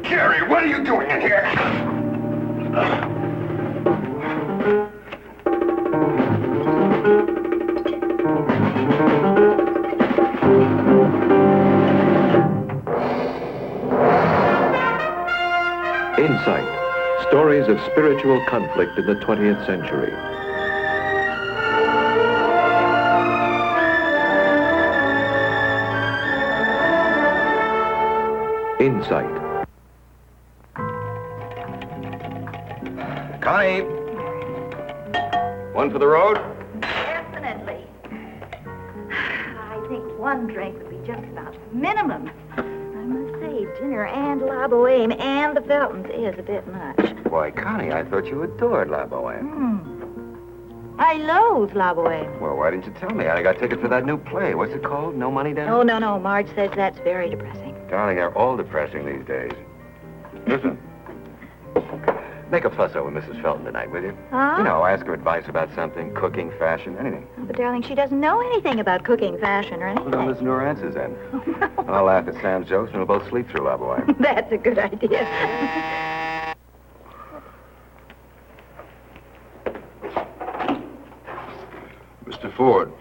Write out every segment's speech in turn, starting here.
Jerry, what are you doing in here? Insight. Stories of spiritual conflict in the 20th century. Insight. Connie. One for the road? Definitely. I think one drink would be just about minimum. I must say, dinner and La Boheme and the Feltons is a bit much. Why, Connie, I thought you adored La Boheme. I loathe La Boheme. Well, why didn't you tell me? I got tickets for that new play. What's it called? No Money Down? Oh, no. Marge says that's very depressing. Darling, they're all depressing these days. Listen. Make a fuss over Mrs. Felton tonight, will you? Huh? You know, ask her advice about something, cooking, fashion, anything. Oh, but, darling, she doesn't know anything about cooking, fashion, or anything. Well, don't listen to her answers, then. I'll laugh at Sam's jokes, and we'll both sleep through La Boheme. That's a good idea. Mr. Ford,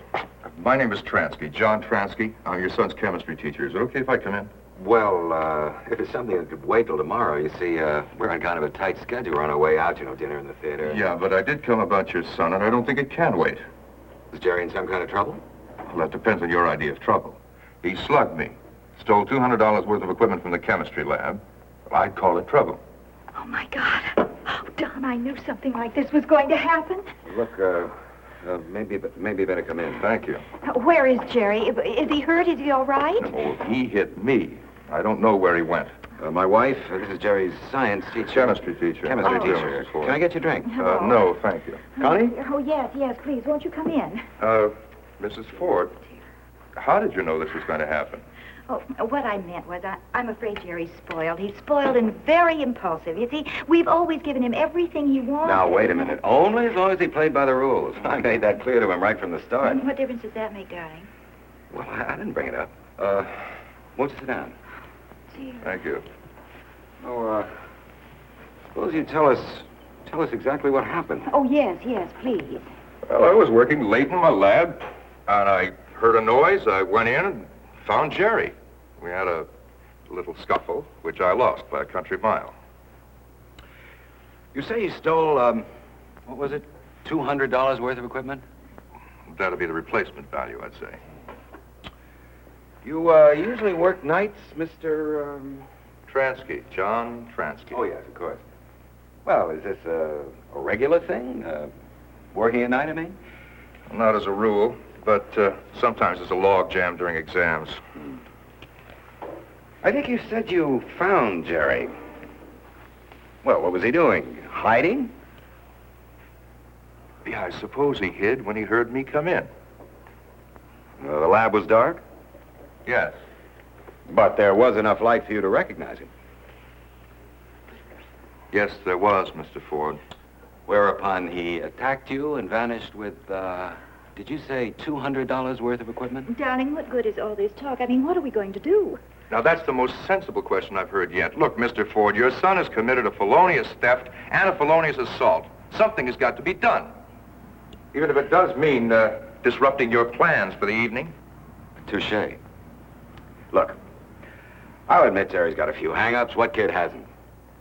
my name is Transky, John Transky. I'm your son's chemistry teacher. Is it okay if I come in? Well, if it's something that could wait till tomorrow, you see, we're on kind of a tight schedule. We're on our way out, you know, dinner in the theater. Yeah, but I did come about your son, and I don't think it can wait. Is Jerry in some kind of trouble? Well, that depends on your idea of trouble. He slugged me, stole $200 worth of equipment from the chemistry lab. Well, I'd call it trouble. Oh, my God. Oh, Don, I knew something like this was going to happen. Look, maybe better come in. Thank you. Where is Jerry? Is he hurt? Is he all right? Oh, he hit me. I don't know where he went. My wife, this is Jerry's science teacher. Chemistry teacher. Chemistry How do you do, teacher. Mrs. Ford? Can I get you a drink? No, thank you. Connie? Oh, yes, please. Won't you come in? Mrs. Ford, how did you know this was going to happen? Oh, what I meant was I'm afraid Jerry's spoiled. He's spoiled and very impulsive. You see, we've always given him everything he wanted. Now, wait a minute. Only as long as he played by the rules. I made that clear to him right from the start. And what difference does that make, darling? Well, I didn't bring it up. Won't you sit down? Thank you. Oh, suppose you tell us exactly what happened. Oh, yes, please. Well, I was working late in my lab, and I heard a noise. I went in and found Jerry. We had a little scuffle, which I lost by a country mile. You say you stole, what was it, $200 worth of equipment? That'll be the replacement value, I'd say. You, usually work nights, Mr., Transky, John Transky. Oh, yes, of course. Well, is this a regular thing? Working at night, I mean? Not as a rule, but sometimes there's a log jam during exams. I think you said you found Jerry. Well, what was he doing? Hiding? Yeah, I suppose he hid when he heard me come in. The lab was dark? Yes. But there was enough light for you to recognize him. Yes, there was, Mr. Ford. Whereupon he attacked you and vanished with, did you say $200 worth of equipment? Darling, what good is all this talk? I mean, what are we going to do? Now, that's the most sensible question I've heard yet. Look, Mr. Ford, your son has committed a felonious theft and a felonious assault. Something has got to be done. Even if it does mean disrupting your plans for the evening. Touché. Look, I'll admit Jerry's got a few hang-ups. What kid hasn't?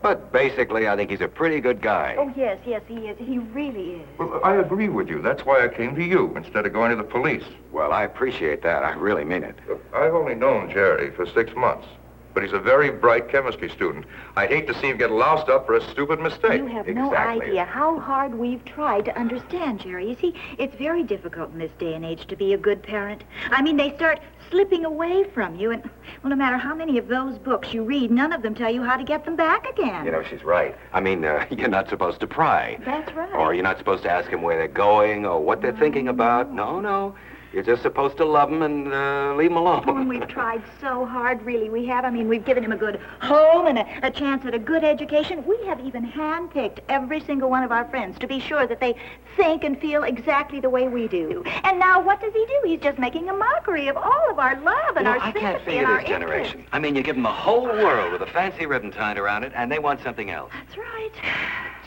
But basically, I think he's a pretty good guy. Oh, yes, he is. He really is. Well, I agree with you. That's why I came to you instead of going to the police. Well, I appreciate that. I really mean it. Look, I've only known Jerry for 6 months, but he's a very bright chemistry student. I'd hate to see him get loused up for a stupid mistake. You have no Exactly. idea how hard we've tried to understand Jerry. You see, it's very difficult in this day and age to be a good parent. I mean, they start slipping away from you, and, well, no matter how many of those books you read, none of them tell you how to get them back again. You know, she's right. I mean, you're not supposed to pry. That's right. Or you're not supposed to ask them where they're going or what they're thinking about. No. You're just supposed to love him and leave him alone. Oh, and we've tried so hard, really, we have. I mean, we've given him a good home and a chance at a good education. We have even handpicked every single one of our friends to be sure that they think and feel exactly the way we do. And now what does he do? He's just making a mockery of all of our love and our I sympathy can't and figure our this generation. interest. I mean, you give them the whole world with a fancy ribbon tied around it, and they want something else. That's right.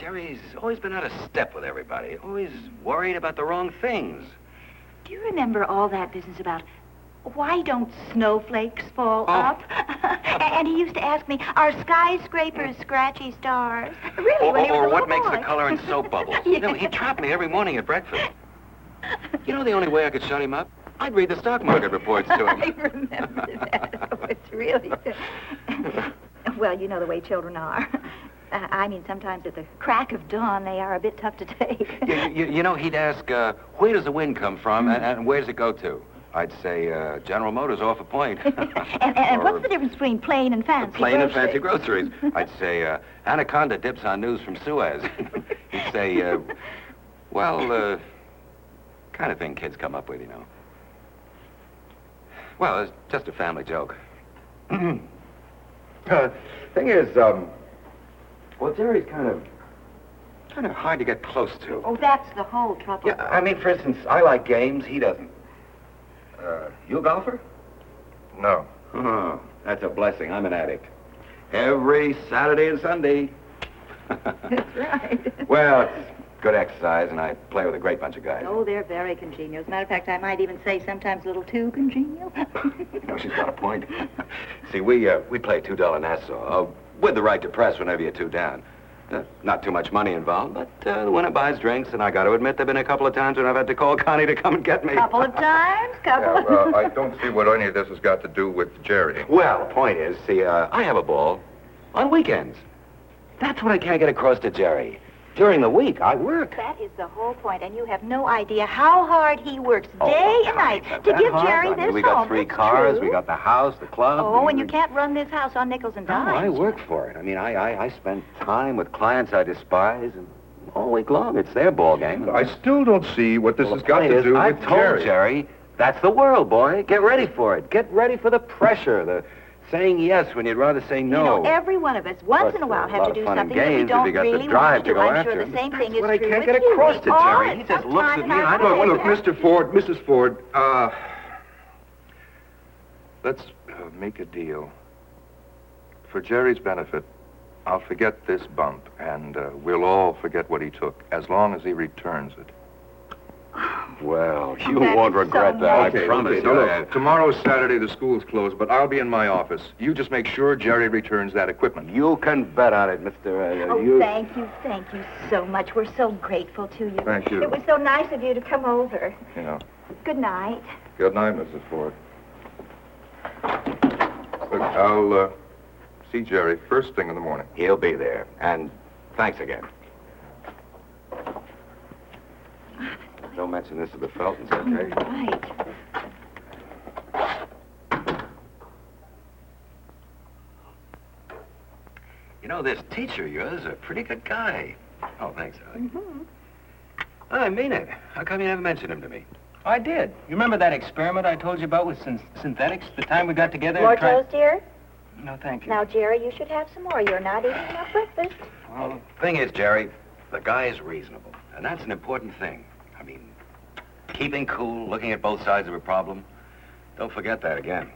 Jerry's always been out of step with everybody, always worried about the wrong things. Do you remember all that business about why don't snowflakes fall up? And he used to ask me, are skyscrapers scratchy stars? Really, when he was a Or what little makes the boy. color in soap bubbles? Yes. You know, he trapped me every morning at breakfast. You know the only way I could shut him up? I'd read the stock market reports to him. I remember that. Oh, it's really... Well, you know the way children are. I mean, sometimes at the crack of dawn, they are a bit tough to take. You know, he'd ask, where does the wind come from and where does it go to? I'd say, General Motors off a point. and what's the difference between plain and fancy Plain and groceries? fancy groceries. I'd say, Anaconda dips on news from Suez. He'd say, well, kind of thing kids come up with, you know. Well, it's just a family joke. Thing is, well, Jerry's kind of hard to get close to. Oh, that's the whole trouble. Yeah, I mean, for instance, I like games, he doesn't. You a golfer? No. Oh, that's a blessing. I'm an addict. Every Saturday and Sunday. That's right. Well, it's good exercise, and I play with a great bunch of guys. Oh, they're very congenial. As a matter of fact, I might even say sometimes a little too congenial. No, she's got a point. See, we play $2 Nassau, with the right to press whenever you're two down. Not too much money involved, but the winner buys drinks, and I got to admit, there have been a couple of times when I've had to call Connie to come and get me. Couple of times, Yeah, well, I don't see what any of this has got to do with Jerry. Well, the point is, see, I have a ball on weekends. That's what I can't get across to Jerry. During the week, I work. That is the whole point, and you have no idea how hard he works Oh, day and Connie, night is to that give hard? Jerry I mean, this we got home. 3 That's cars, true. we got the house, the club. Oh, and you can't run this house on nickels and No, dimes. I work for it. I mean, I spend time with clients I despise, and all week long, it's their ball game. I still don't see what this Well, has the got point to is, do I've with told Jerry, that's the world, boy. Get ready for it. Get ready for the pressure, the saying yes when you'd rather say no. You know, every one of us, once in a while, have to do something that we if don't you got the really drive want to to do. go I'm after sure him. the same That's thing is what I true can't with get you. across to We all Jerry. at He just some looks time at in me and our I don't lives Look, have- Mr. Ford, Mrs. Ford, let's make a deal. For Jerry's benefit, I'll forget this bump, and we'll all forget what he took, as long as he returns it. Well, you that won't is regret so that, nice. I promise Now, you. look, tomorrow's Saturday, the school's closed, but I'll be in my office. You just make sure Jerry returns that equipment. You can bet on it, Mr. Oh, thank you so much. We're so grateful to you. Thank you. It was so nice of you to come over. You know. Good night. Good night, Mrs. Ford. Look, I'll see Jerry first thing in the morning. He'll be there. And thanks again. Don't mention this to the Feltons, okay? Right. You know, this teacher of yours is a pretty good guy. Oh, thanks, Alec. Mm-hmm. I mean it. How come you never mentioned him to me? I did. You remember that experiment I told you about with synthetics? The time we got together More and tried... toast, dear? No, thank you. Now, Jerry, you should have some more. You're not eating enough breakfast. Well, thing is, Jerry, the guy is reasonable. And that's an important thing. I mean, keeping cool, looking at both sides of a problem. Don't forget that again.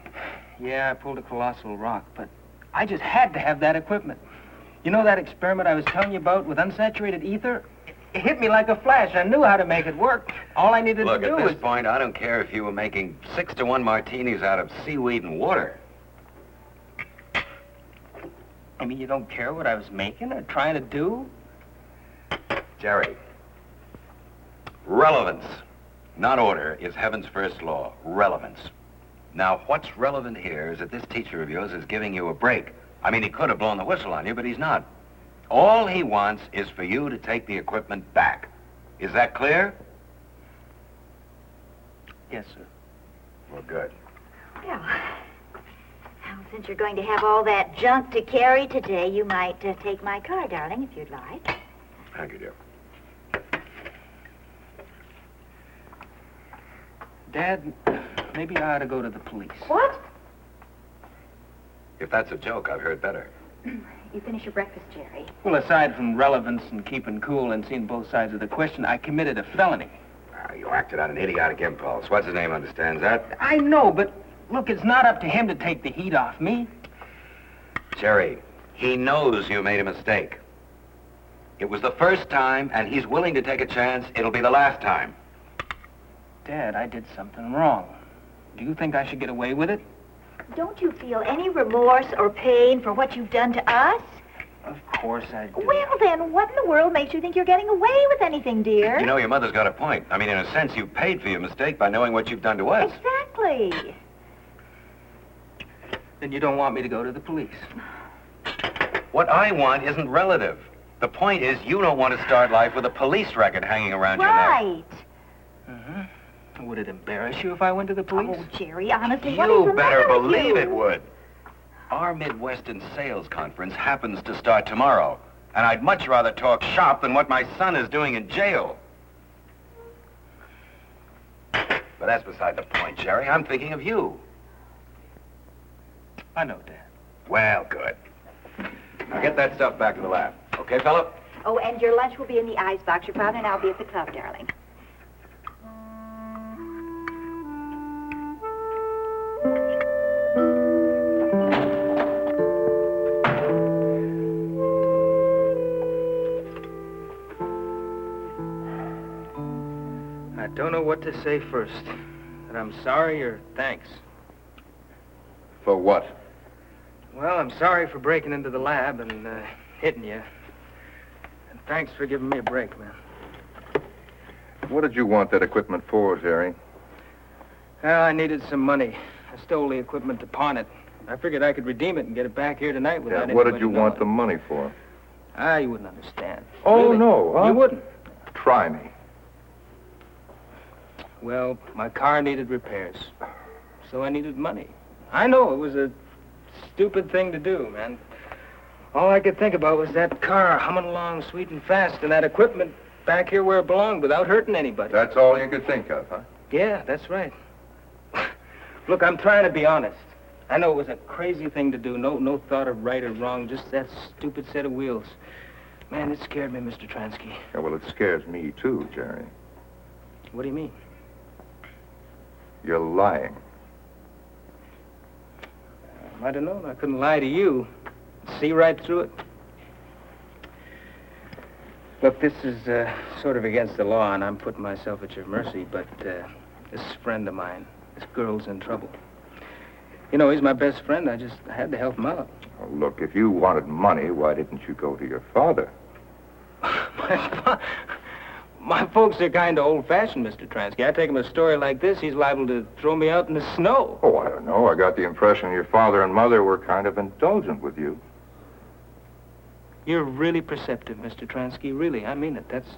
Yeah, I pulled a colossal rock, but I just had to have that equipment. You know that experiment I was telling you about with unsaturated ether? It hit me like a flash. I knew how to make it work. All I needed Look, to do at was... this point, I don't care if you were making 6-to-1 martinis out of seaweed and water. I mean, you don't care what I was making or trying to do? Jerry, relevance, not order, is heaven's first law. Relevance. Now, what's relevant here is that this teacher of yours is giving you a break. I mean, he could have blown the whistle on you, but he's not. All he wants is for you to take the equipment back. Is that clear? Yes, sir. Well, good. Well, since you're going to have all that junk to carry today, you might take my car, darling, if you'd like. Thank you, dear. Dad, maybe I ought to go to the police. What? If that's a joke, I've heard better. You finish your breakfast, Jerry. Well, aside from relevance and keeping cool and seeing both sides of the question, I committed a felony. You acted on an idiotic impulse. What's his name understands that? I know, but look, it's not up to him to take the heat off me. Jerry, he knows you made a mistake. It was the first time, and he's willing to take a chance. It'll be the last time. Dad, I did something wrong. Do you think I should get away with it? Don't you feel any remorse or pain for what you've done to us? Of course I do. Well, then, what in the world makes you think you're getting away with anything, dear? You know, your mother's got a point. I mean, in a sense, you paid for your mistake by knowing what you've done to us. Exactly. Then you don't want me to go to the police? What I want isn't relative. The point is, you don't want to start life with a police record hanging around your neck. Right. Mm-hmm. Would it embarrass you if I went to the police? Oh, Jerry, honestly, what is You the better matter with believe you? it would. Our Midwestern Sales Conference happens to start tomorrow, and I'd much rather talk shop than what my son is doing in jail. But that's beside the point, Jerry. I'm thinking of you. I know, Dad. Well, good. Now get that stuff back to the lab. Okay, fella? Oh, and your lunch will be in the icebox. Your father and I'll be at the club, darling. I don't know what to say first. That I'm sorry or thanks. For what? Well, I'm sorry for breaking into the lab and hitting you. And thanks for giving me a break, man. What did you want that equipment for, Jerry? Well, I needed some money. I stole the equipment to pawn it. I figured I could redeem it and get it back here tonight without What did anybody you want the knowing. money for? Ah, you wouldn't understand. Oh, Really. no, huh? You wouldn't. Try me. Well, my car needed repairs. So I needed money. I know, it was a stupid thing to do, man. All I could think about was that car humming along sweet and fast and that equipment back here where it belonged without hurting anybody. That's all you could think of, huh? Yeah, that's right. Look, I'm trying to be honest. I know it was a crazy thing to do. No thought of right or wrong, just that stupid set of wheels. Man, it scared me, Mr. Transky. Yeah, well, it scares me, too, Jerry. What do you mean? You're lying. I don't know. I couldn't lie to you. See right through it. Look, this is sort of against the law, and I'm putting myself at your mercy, but this friend of mine, this girl's in trouble. You know, he's my best friend. I had to help him out. Well, look, if you wanted money, why didn't you go to your father? My folks are kind of old-fashioned, Mr. Transky. I take him a story like this, he's liable to throw me out in the snow. Oh, I don't know. I got the impression your father and mother were kind of indulgent with you. You're really perceptive, Mr. Transky, really. I mean it. That's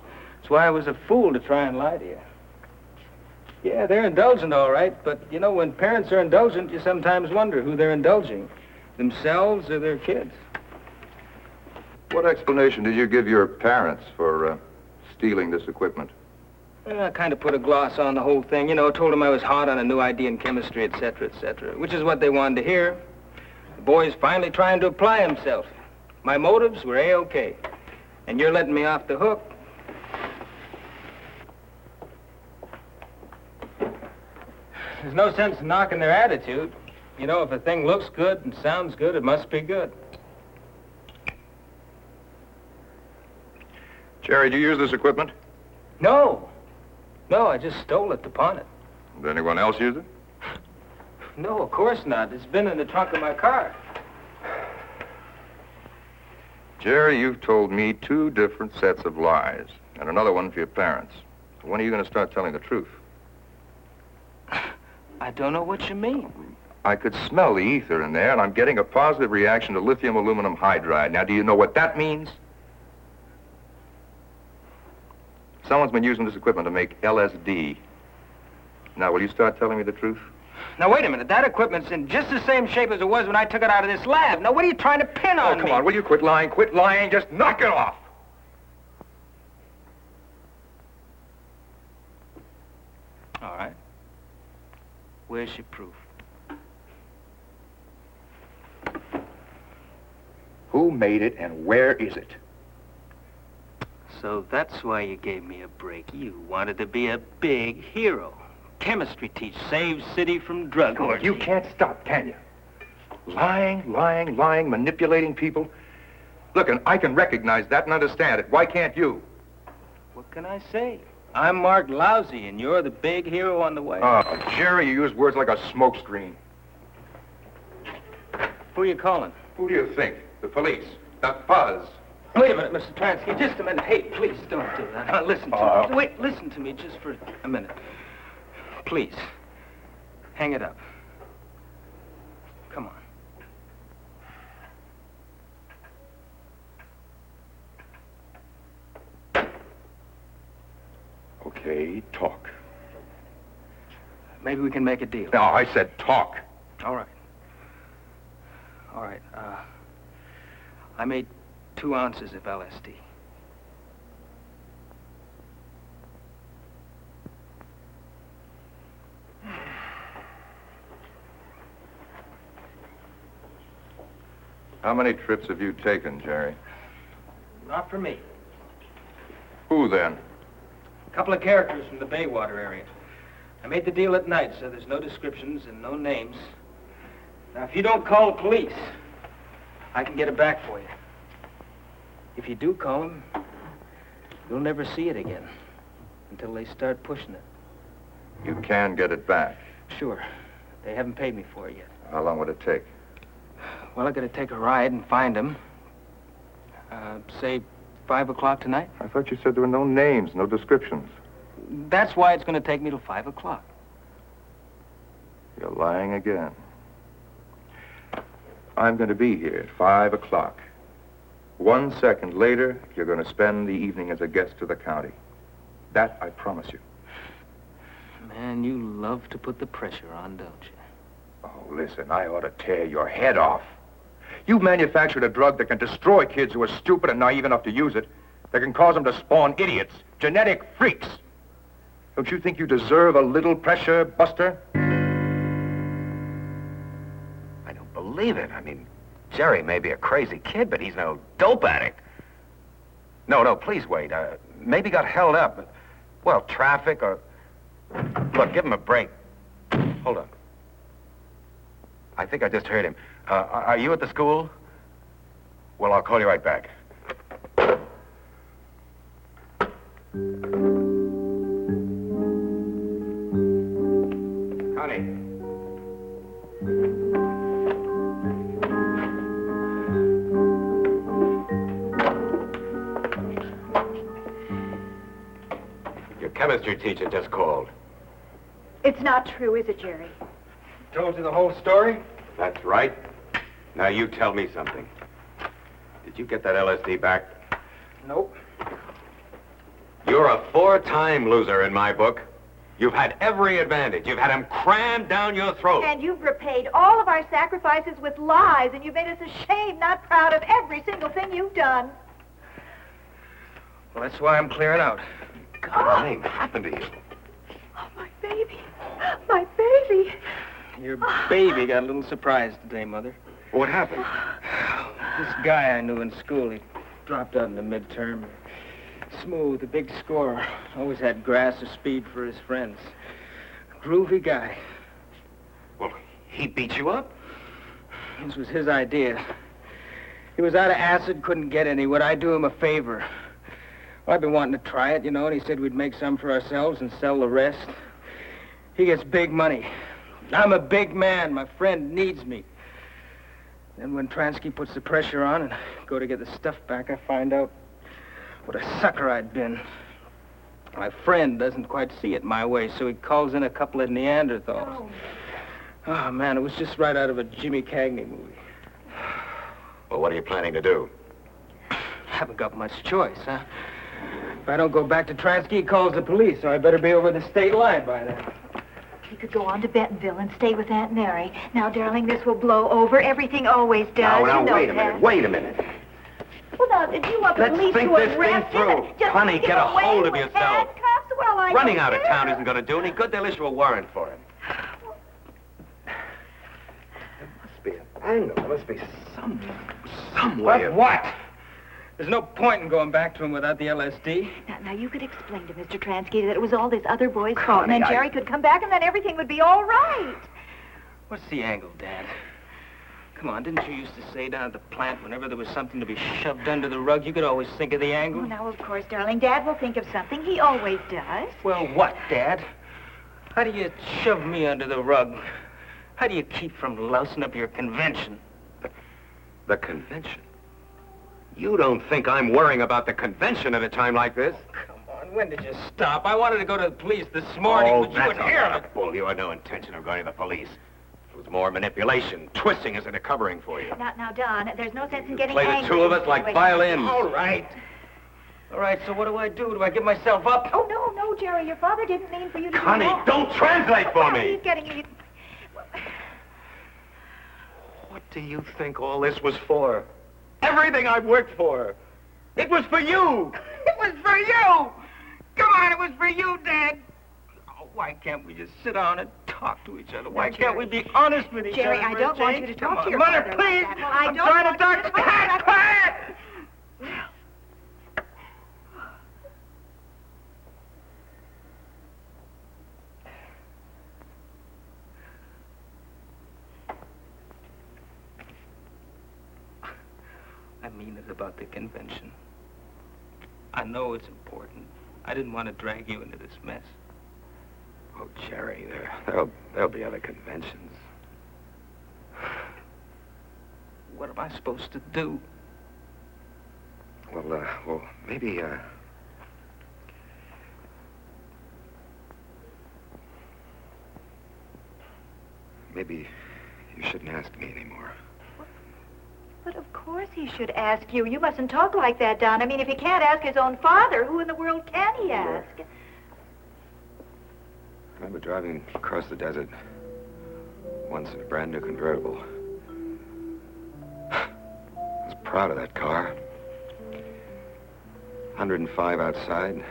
why I was a fool to try and lie to you. Yeah, they're indulgent, all right, but, you know, when parents are indulgent, you sometimes wonder who they're indulging, themselves or their kids. What explanation did you give your parents for stealing this equipment? Well, I kind of put a gloss on the whole thing. You know, told them I was hot on a new idea in chemistry, et cetera, which is what they wanted to hear. The boy's finally trying to apply himself. My motives were A-OK. And you're letting me off the hook. There's no sense in knocking their attitude. You know, if a thing looks good and sounds good, it must be good. Jerry, did you use this equipment? No, I just stole it to pawn it. Did anyone else use it? No, of course not. It's been in the trunk of my car. Jerry, you've told me 2 different sets of lies, and another one for your parents. When are you going to start telling the truth? I don't know what you mean. I could smell the ether in there, and I'm getting a positive reaction to lithium aluminum hydride. Now, do you know what that means? Someone's been using this equipment to make LSD. Now, will you start telling me the truth? Now, wait a minute. That equipment's in just the same shape as it was when I took it out of this lab. Now, what are you trying to pin on me? Come on, will you quit lying? Quit lying. Just knock it off. All right. Where's your proof? Who made it and where is it? So that's why you gave me a break. You wanted to be a big hero. Chemistry teach, save city from drug orgy. You can't stop, can you? Lying, manipulating people. Look, and I can recognize that and understand it. Why can't you? What can I say? I'm marked lousy, and you're the big hero on the way. Oh, Jerry, you use words like a smokescreen. Who are you calling? Who do you think? The police. The fuzz. Wait a minute, Mr. Transky. Just a minute. Hey, please don't do that. Now, listen to me. Wait, listen to me just for a minute. Please. Hang it up. Come on. Okay, talk. Maybe we can make a deal. No, I said talk. All right. All right, I made 2 ounces of LSD. How many trips have you taken, Jerry? Not for me. Who then? A couple of characters from the Baywater area. I made the deal at night, so there's no descriptions and no names. Now, if you don't call the police, I can get it back for you. If you do call them, you'll never see it again until they start pushing it. You can get it back. Sure. They haven't paid me for it yet. How long would it take? Well, I gotta take a ride and find them. Say 5 o'clock tonight. I thought you said there were no names, no descriptions. That's why it's gonna take me till 5 o'clock. You're lying again. I'm going to be here at 5 o'clock. 1 second later, you're going to spend the evening as a guest to the county. That I promise you. Man, you love to put the pressure on, don't you? Oh, listen, I ought to tear your head off. You've manufactured a drug that can destroy kids who are stupid and naive enough to use it, that can cause them to spawn idiots, genetic freaks. Don't you think you deserve a little pressure, Buster? I don't believe it. I mean, Jerry may be a crazy kid, but he's no dope addict. No, please wait. Maybe got held up. Well, traffic or... Look, give him a break. Hold on. I think I just heard him. Are you at the school? Well, I'll call you right back. Honey. Your chemistry teacher just called. It's not true, is it, Jerry? Told you the whole story? That's right. Now you tell me something. Did you get that LSD back? Nope. You're a 4-time loser in my book. You've had every advantage. You've had him crammed down your throat. And you've repaid all of our sacrifices with lies, and you've made us ashamed, not proud of every single thing you've done. Well, that's why I'm clearing out. God, what happened to you? Oh, my baby. My baby. Your baby got a little surprised today, Mother. What happened? This guy I knew in school, he dropped out in the midterm. Smooth, a big scorer. Always had grass or speed for his friends. Groovy guy. Well, he beat you up? This was his idea. He was out of acid, couldn't get any. Would I do him a favor? Well, I've been wanting to try it, you know, and he said we'd make some for ourselves and sell the rest. He gets big money. I'm a big man. My friend needs me. Then when Transky puts the pressure on and I go to get the stuff back, I find out what a sucker I'd been. My friend doesn't quite see it my way, so he calls in a couple of Neanderthals. Oh, man, it was just right out of a Jimmy Cagney movie. Well, what are you planning to do? Haven't got much choice, huh? If I don't go back to Transky, he calls the police, so I better be over the state line by then. You could go on to Bentonville and stay with Aunt Mary. Now, darling, this will blow over. Everything always does. Now, you know wait a that. minute. Wait a minute. Well, now, if you want the Let's police think to this thing arrest through. him, just Honey, give get a away hold of with yourself. handcuffs? Well, I Running don't out of care. town isn't going to do any good. They'll issue a warrant for him. angle. There must be some way of... What? There's no point in going back to him without the LSD. Now, you could explain to Mr. Transky that it was all this other boy's fault, and Connie, then Jerry could come back, and then everything would be all right. What's the angle, Dad? Come on, didn't you used to say down at the plant whenever there was something to be shoved under the rug, you could always think of the angle? Oh, now, of course, darling, Dad will think of something. He always does. Well, what, Dad? How do you shove me under the rug? How do you keep from lousing up your convention? The convention? You don't think I'm worrying about the convention at a time like this? Come on, when did you stop? I wanted to go to the police this morning, but you that's wouldn't a hear lot of it. of bull. You had no intention of going to the police. It was more manipulation, twisting as a covering for you. Now, Don, there's no sense in getting Play the angry. two of us like violins. All right. All right, so what do I do? Do I give myself up? Oh, no, Jerry, your father didn't mean for you to Connie, do that. don't translate for me. He's getting you. What do you think all this was for? Everything I've worked for. It was for you. It was for you! Come on, it was for you, Dad. Oh, why can't we just sit down and talk to each other? Why can't we be honest with each Jerry, other? I don't want you to talk to your Mother, father please! like that. I I'm don't trying want to talk you to... to- Quiet! I mean it about the convention. I know it's important. I didn't want to drag you into this mess. Oh, Jerry, there'll be other conventions. What am I supposed to do? Well, maybe, maybe you shouldn't ask me anymore. But of course he should ask you. You mustn't talk like that, Don. I mean, if he can't ask his own father, who in the world can he ask? I remember driving across the desert once in a brand new convertible. I was proud of that car. 105 outside,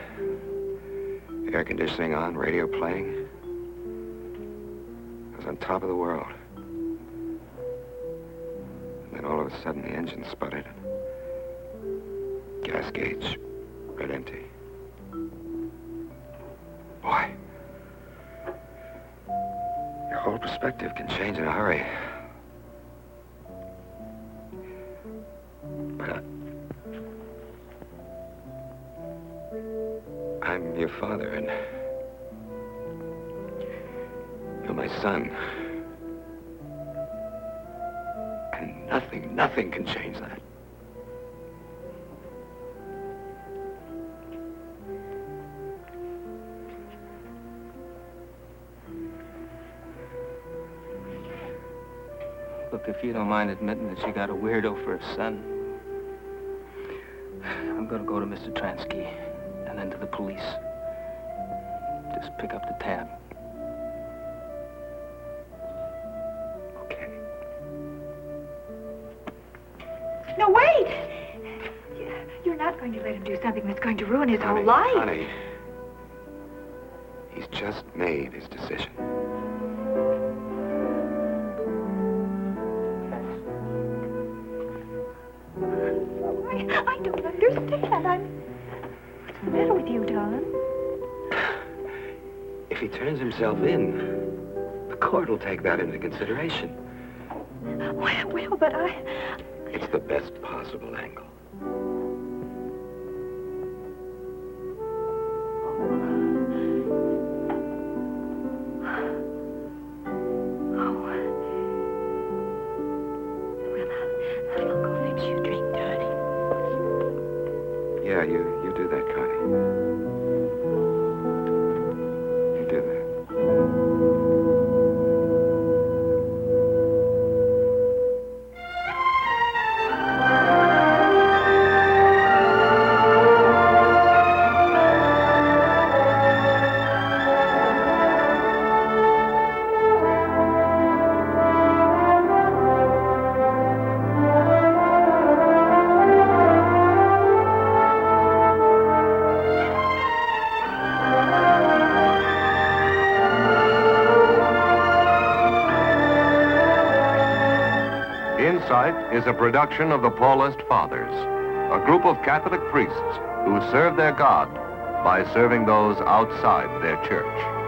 air conditioning on, radio playing. I was on top of the world. And then all of a sudden the engine sputtered. Gas gauge, red empty. Boy, your whole perspective can change in a hurry. But I'm your father, and you're my son. And nothing can change that. Look, if you don't mind admitting that you got a weirdo for a son, I'm gonna go to Mr. Transky and then to the police. Just pick up the tab. Okay. No, wait! You're not going to let him do something that's going to ruin his whole life. Honey, he's just made his decision. I don't understand. What's the matter with you, Don? If he turns himself in, the court will take that into consideration. Well, but It's the best possible angle. I'll go fix you a drink, darling. Yeah, you do that, Connie. You do that. Newhart is a production of the Paulist Fathers, a group of Catholic priests who serve their God by serving those outside their church.